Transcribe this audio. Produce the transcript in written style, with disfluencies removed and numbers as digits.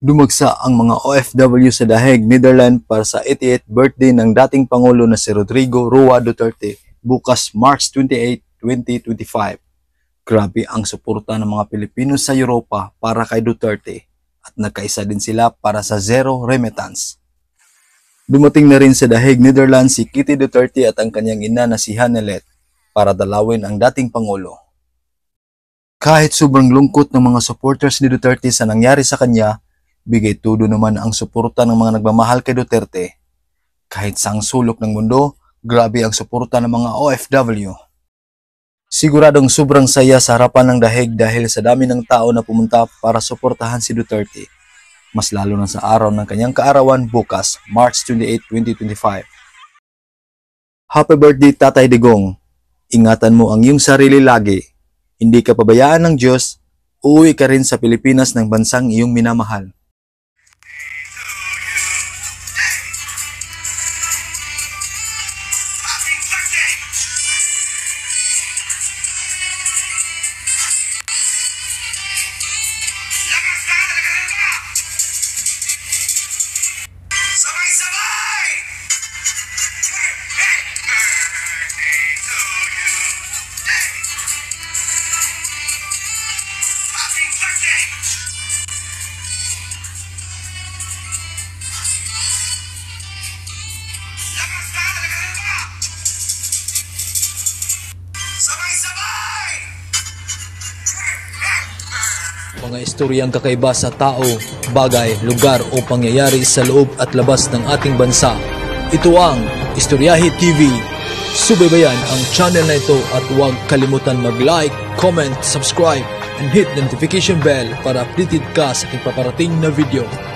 Dumagsa ang mga OFW sa Daheg, Netherlands para sa 88th birthday ng dating Pangulo na si Rodrigo Roa Duterte bukas March 28, 2025. Grabe ang suporta ng mga Pilipino sa Europa para kay Duterte at nagkaisa din sila para sa zero remittance. Dumating na rin sa Daheg, Netherlands si Kitty Duterte at ang kanyang ina na si Hanelet para dalawin ang dating Pangulo. Kahit sobrang lungkot ng mga supporters ni Duterte sa nangyari sa kanya, bigay todo naman ang suporta ng mga nagmamahal kay Duterte. Kahit saang sulok ng mundo, grabe ang suporta ng mga OFW. Siguradong sobrang saya sa harapan ng Daheg dahil sa dami ng tao na pumunta para suportahan si Duterte. Mas lalo na sa araw ng kanyang kaarawan bukas, March 28, 2025. Happy birthday Tatay Digong! Ingatan mo ang iyong sarili lagi. Hindi ka pabayaan ng Diyos, uuwi ka rin sa Pilipinas ng bansang iyong minamahal. Mga istoryang kakaiba sa tao, bagay, lugar o pangyayari sa loob at labas ng ating bansa. Ito ang Istoryahe TV. Subaybayan ang channel na ito at huwag kalimutan mag-like, comment, subscribe, and hit the notification bell para updated ka sa aking paparating na video.